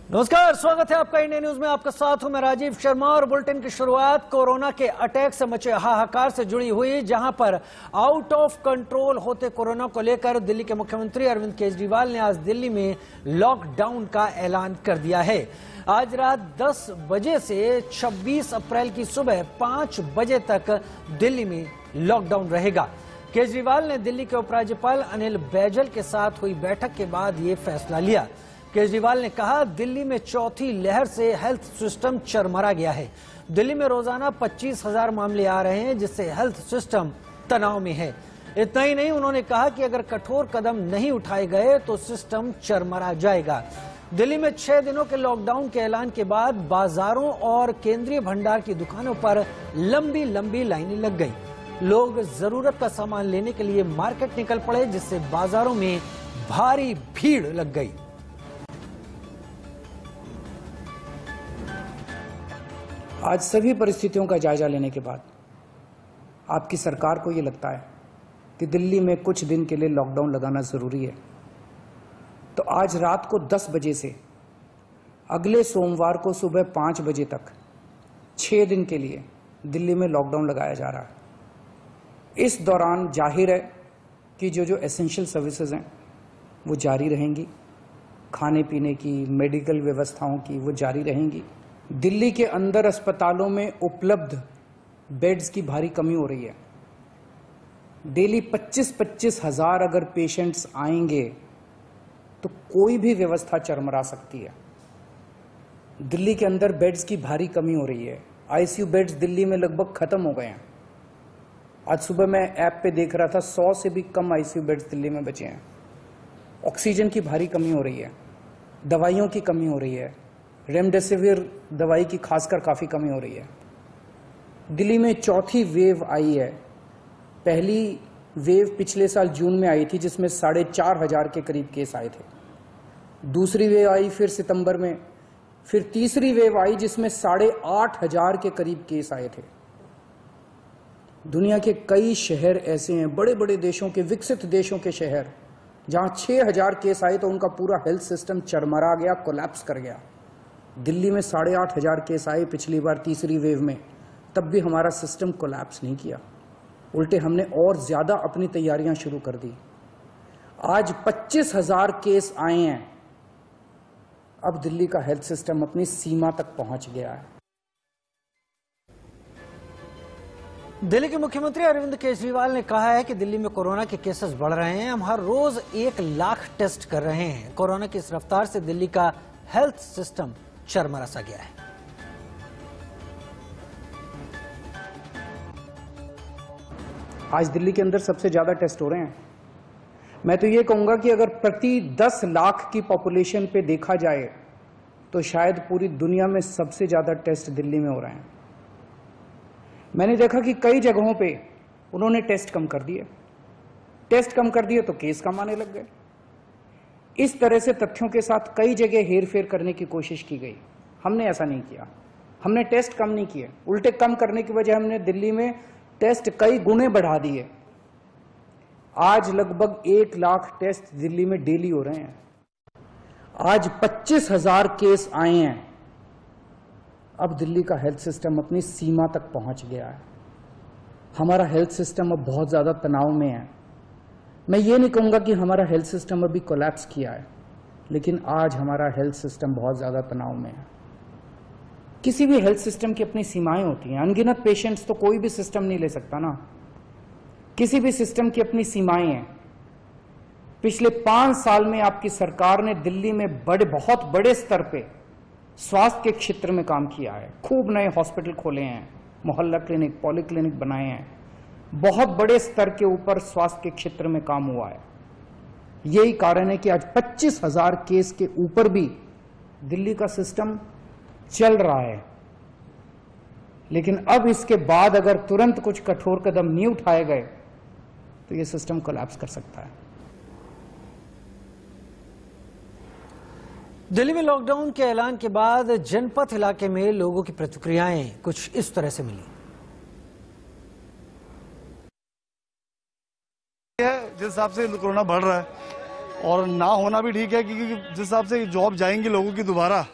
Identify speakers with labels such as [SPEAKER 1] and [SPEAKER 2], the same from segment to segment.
[SPEAKER 1] नमस्कार, स्वागत है आपका इंडिया न्यूज में। आपका साथ हूं मैं राजीव शर्मा और बुलेटिन की शुरुआत कोरोना के अटैक से मचे हाहाकार से जुड़ी हुई, जहां पर आउट ऑफ कंट्रोल होते कोरोना को लेकर दिल्ली के मुख्यमंत्री अरविंद केजरीवाल ने आज दिल्ली में लॉकडाउन का ऐलान कर दिया है। आज रात 10 बजे से 26 अप्रैल की सुबह 5 बजे तक दिल्ली में लॉकडाउन रहेगा। केजरीवाल ने दिल्ली के उपराज्यपाल अनिल बैजल के साथ हुई बैठक के बाद ये फैसला लिया। केजरीवाल ने कहा, दिल्ली में चौथी लहर से हेल्थ सिस्टम चरमरा गया है। दिल्ली में रोजाना 25,000 मामले आ रहे हैं, जिससे हेल्थ सिस्टम तनाव में है। इतना ही नहीं, उन्होंने कहा कि अगर कठोर कदम नहीं उठाए गए तो सिस्टम चरमरा जाएगा। दिल्ली में 6 दिनों के लॉकडाउन के ऐलान के बाद बाजारों और केंद्रीय भंडार की दुकानों पर लंबी लंबी लाइनें लग गई। लोग जरूरत का सामान लेने के लिए मार्केट निकल पड़े, जिससे बाजारों में भारी भीड़ लग गई।
[SPEAKER 2] आज सभी परिस्थितियों का जायजा लेने के बाद आपकी सरकार को ये लगता है कि दिल्ली में कुछ दिन के लिए लॉकडाउन लगाना ज़रूरी है, तो आज रात को 10 बजे से अगले सोमवार को सुबह 5 बजे तक 6 दिन के लिए दिल्ली में लॉकडाउन लगाया जा रहा है। इस दौरान जाहिर है कि जो एसेंशियल सर्विसेज हैं वो जारी रहेंगी, खाने पीने की, मेडिकल व्यवस्थाओं की वो जारी रहेंगी। दिल्ली के अंदर अस्पतालों में उपलब्ध बेड्स की भारी कमी हो रही है। डेली 25-25 हज़ार अगर पेशेंट्स आएंगे तो कोई भी व्यवस्था चरमरा सकती है। दिल्ली के अंदर बेड्स की भारी कमी हो रही है। आईसीयू बेड्स दिल्ली में लगभग खत्म हो गए हैं। आज सुबह मैं ऐप पे देख रहा था, 100 से भी कम आईसीयू बेड्स दिल्ली में बचे हैं। ऑक्सीजन की भारी कमी हो रही है, दवाइयों की कमी हो रही है, रेमडेसिविर दवाई की खासकर काफ़ी कमी हो रही है। दिल्ली में चौथी वेव आई है। पहली वेव पिछले साल जून में आई थी, जिसमें 4,500 के करीब केस आए थे। दूसरी वेव आई फिर सितंबर में, फिर तीसरी वेव आई जिसमें 8,500 के करीब केस आए थे। दुनिया के कई शहर ऐसे हैं, बड़े बड़े देशों के, विकसित देशों के शहर, जहां 6,000 केस आए तो उनका पूरा हेल्थ सिस्टम चरमरा गया, कोलैप्स कर गया। दिल्ली में 8,500 केस आए पिछली बार तीसरी वेव में, तब भी हमारा सिस्टम कोलैप्स नहीं किया, उल्टे हमने और ज़्यादा अपनी तैयारियां शुरू कर दी। आज 25,000 केस आए हैं। अब दिल्ली का हेल्थ सिस्टम अपनी सीमा तक पहुंच गया है।
[SPEAKER 1] दिल्ली के मुख्यमंत्री अरविंद केजरीवाल ने कहा है कि दिल्ली में कोरोना के केसेस बढ़ रहे हैं। हम हर रोज 1 लाख टेस्ट कर रहे हैं। कोरोना की इस रफ्तार से दिल्ली का हेल्थ सिस्टम चरमरा सा गया है।
[SPEAKER 2] आज दिल्ली के अंदर सबसे ज्यादा टेस्ट हो रहे हैं। मैं तो ये कहूंगा कि अगर प्रति 10 लाख की पॉपुलेशन पे देखा जाए तो शायद पूरी दुनिया में सबसे ज्यादा टेस्ट दिल्ली में हो रहे हैं। मैंने देखा कि कई जगहों पे उन्होंने टेस्ट कम कर दिए। टेस्ट कम कर दिए तो केस कम आने लग गए। इस तरह से तथ्यों के साथ कई जगह हेरफेर करने की कोशिश की गई। हमने ऐसा नहीं किया। हमने टेस्ट कम नहीं किए, उल्टे कम करने की वजह हमने दिल्ली में टेस्ट कई गुने बढ़ा दिए। आज लगभग 1 लाख टेस्ट दिल्ली में डेली हो रहे हैं। आज 25,000 केस आए हैं। अब दिल्ली का हेल्थ सिस्टम अपनी सीमा तक पहुंच गया है। हमारा हेल्थ सिस्टम अब बहुत ज्यादा तनाव में है। मैं ये नहीं कहूंगा कि हमारा हेल्थ सिस्टम अभी कोलैप्स किया है, लेकिन आज हमारा हेल्थ सिस्टम बहुत ज्यादा तनाव में है। किसी भी हेल्थ सिस्टम की अपनी सीमाएं होती हैं। अनगिनत पेशेंट्स तो कोई भी सिस्टम नहीं ले सकता ना। किसी भी सिस्टम की अपनी सीमाएं हैं। पिछले 5 साल में आपकी सरकार ने दिल्ली में बहुत बड़े स्तर पे स्वास्थ्य के क्षेत्र में काम किया है। खूब नए हॉस्पिटल खोले हैं, मोहल्ला क्लिनिक, पॉलीक्लिनिक बनाए हैं। बहुत बड़े स्तर के ऊपर स्वास्थ्य के क्षेत्र में काम हुआ है। यही कारण है कि आज 25,000 केस के ऊपर भी दिल्ली का सिस्टम चल रहा है। लेकिन अब इसके बाद अगर तुरंत कुछ कठोर कदम नहीं उठाए गए तो यह सिस्टम कोलैप्स कर सकता है।
[SPEAKER 1] दिल्ली में लॉकडाउन के ऐलान के बाद जनपथ इलाके में लोगों की प्रतिक्रियाएं कुछ इस तरह से मिली।
[SPEAKER 3] जिस हिसाब से कोरोना बढ़ रहा है और ना होना भी ठीक है, क्योंकि जिस हिसाब से जॉब जाएंगी लोगों की दोबारा,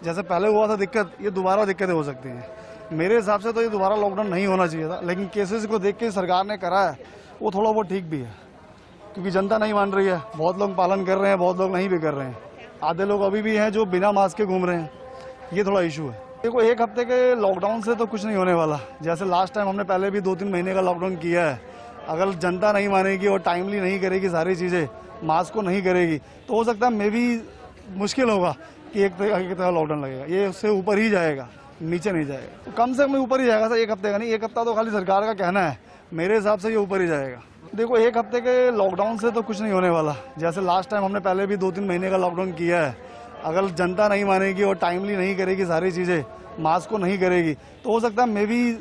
[SPEAKER 3] जैसे पहले हुआ था दिक्कत, ये दोबारा दिक्कतें हो सकती हैं। मेरे हिसाब से तो ये दोबारा लॉकडाउन नहीं होना चाहिए था, लेकिन केसेस को देख के सरकार ने करा है वो थोड़ा बहुत ठीक भी है, क्योंकि जनता नहीं मान रही है। बहुत लोग पालन कर रहे हैं, बहुत लोग नहीं भी कर रहे हैं। आधे लोग अभी भी हैं जो बिना मास्क के घूम रहे हैं, ये थोड़ा इशू है। देखो, एक हफ्ते के लॉकडाउन से तो कुछ नहीं होने वाला। जैसे लास्ट टाइम हमने पहले भी 2-3 महीने का लॉकडाउन किया है, अगर जनता नहीं मानेगी और टाइमली नहीं करेगी सारी चीज़ें, मास्क को नहीं करेगी, तो हो सकता है मे भी मुश्किल होगा कि एक तरह लॉकडाउन लगेगा। ये उससे ऊपर ही जाएगा, नीचे नहीं जाएगा। कम से कम ऊपर ही जाएगा सर, एक हफ्ते का नहीं। एक हफ्ता तो खाली सरकार का कहना है, मेरे हिसाब से ये ऊपर ही जाएगा। देखो, एक हफ्ते के लॉकडाउन से तो कुछ नहीं होने वाला। जैसे लास्ट टाइम हमने पहले भी 2-3 महीने का लॉकडाउन किया है, अगर जनता नहीं मानेगी और टाइमली नहीं करेगी सारी चीज़ें, मास्क को नहीं करेगी, तो हो सकता है मे भी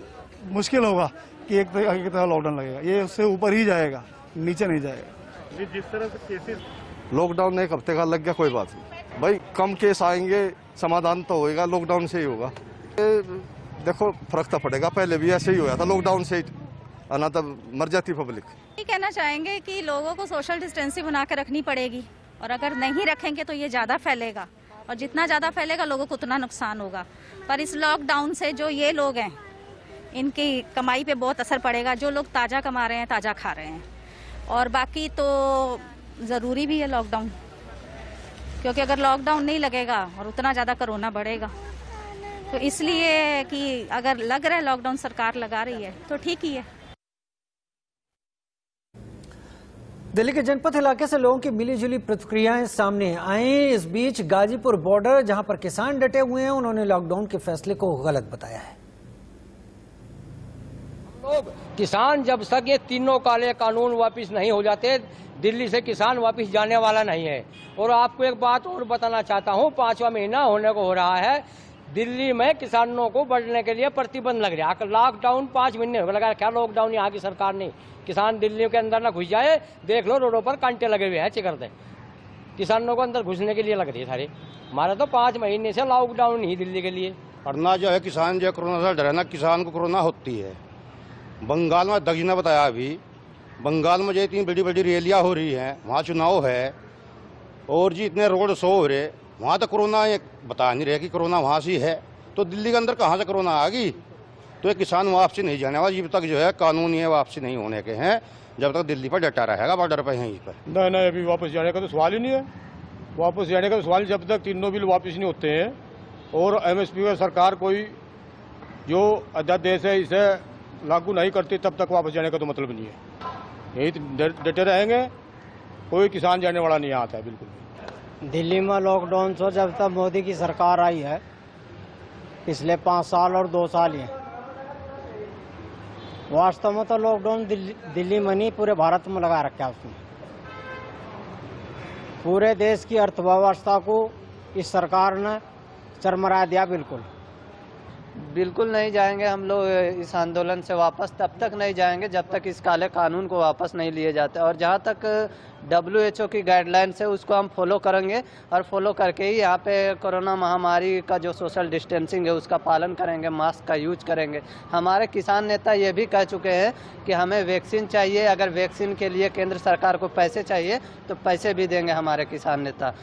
[SPEAKER 3] मुश्किल होगा कि एक तरह लॉकडाउन लगेगा। ये उससे ऊपर ही जाएगा, नीचे नहीं जाएगा।
[SPEAKER 4] जिस तरह से केसेस लॉकडाउन एक हफ्ते का लग गया, कोई बात नहीं भाई, कम केस आएंगे, समाधान तो होएगा, लॉकडाउन से ही होगा। देखो, फर्क तो पड़ेगा, पहले भी ऐसे ही हुआ था, लॉकडाउन से आना तब मर जाती पब्लिक।
[SPEAKER 5] ये कहना चाहेंगे कि लोगों को सोशल डिस्टेंसिंग बना कर रखनी पड़ेगी, और अगर नहीं रखेंगे तो ये ज़्यादा फैलेगा, और जितना ज़्यादा फैलेगा लोगों को उतना नुकसान होगा। पर इस लॉकडाउन से जो ये लोग हैं, इनकी कमाई पे बहुत असर पड़ेगा। जो लोग ताज़ा कमा रहे हैं, ताज़ा खा रहे हैं। और बाकी तो ज़रूरी भी है लॉकडाउन, क्योंकि अगर लॉकडाउन नहीं लगेगा और उतना ज़्यादा कोरोना बढ़ेगा, तो इसलिए कि अगर लग रहा है लॉकडाउन सरकार लगा रही है तो ठीक ही है।
[SPEAKER 1] दिल्ली के जनपद इलाके से लोगों की मिलीजुली प्रतिक्रियाएं सामने आई। इस बीच गाजीपुर बॉर्डर, जहां पर किसान डटे हुए हैं, उन्होंने लॉकडाउन के फैसले को गलत बताया है।
[SPEAKER 6] लोग किसान जब तक ये तीनों काले कानून वापस नहीं हो जाते, दिल्ली से किसान वापस जाने वाला नहीं है। और आपको एक बात और बताना चाहता हूँ, 5वां महीना होने को हो रहा है, दिल्ली में किसानों को बढ़ने के लिए प्रतिबंध लग रहा है। लॉकडाउन 5 महीने लगा क्या लॉकडाउन यहाँ की सरकार ने। किसान दिल्ली के अंदर ना घुस जाए, देख लो रोडों पर कांटे लगे हुए हैं, चिकर दे किसानों को अंदर घुसने के लिए लग रही है सारे। हमारा तो 5 महीने से लॉकडाउन ही दिल्ली के लिए।
[SPEAKER 7] और ना जो है किसान जो कोरोना से डरे ना, किसान को कोरोना होती है। बंगाल में दक्षिण ने बताया, अभी बंगाल में जो इतनी बड़ी बड़ी रैलियाँ हो रही हैं, वहाँ चुनाव है, और जी इतने रोड शो हो रहे, वहाँ तो कोरोना ये बता नहीं रहे कि कोरोना वहाँ से है, तो दिल्ली के अंदर कहाँ से कोरोना आ गई। तो ये किसान वापसी नहीं जाने वाला जब तक जो है कानून ये वापसी नहीं होने के हैं, जब तक दिल्ली पर डटा रहेगा बॉर्डर पर यहीं पर।
[SPEAKER 8] नहीं, अभी वापस जाने का तो सवाल ही नहीं है। वापस जाने का तो सवाल, जब तक तीनों बिल वापस नहीं होते हैं और MSP का सरकार कोई जो अध्यादेश है इसे लागू नहीं करती, तब तक वापस जाने का तो मतलब नहीं है। यही डटे रहेंगे, कोई किसान जाने वाला नहीं आता है बिल्कुल।
[SPEAKER 9] दिल्ली में लॉकडाउन से जब तक मोदी की सरकार आई है, पिछले 5 साल और 2 साल ही, वास्तव में तो लॉकडाउन दिल्ली में नहीं पूरे भारत में लगा रखा है। उसने पूरे देश की अर्थव्यवस्था को इस सरकार ने चरमरा दिया।
[SPEAKER 10] बिल्कुल नहीं जाएंगे हम लोग इस आंदोलन से वापस, तब तक नहीं जाएंगे जब तक इस काले कानून को वापस नहीं लिए जाते। और जहाँ तक WHO की गाइडलाइंस है उसको हम फॉलो करेंगे, और फॉलो करके ही यहाँ पे कोरोना महामारी का जो सोशल डिस्टेंसिंग है उसका पालन करेंगे, मास्क का यूज करेंगे। हमारे किसान नेता ये भी कह चुके हैं कि हमें वैक्सीन चाहिए, अगर वैक्सीन के लिए केंद्र सरकार को पैसे चाहिए तो पैसे भी देंगे हमारे किसान नेता।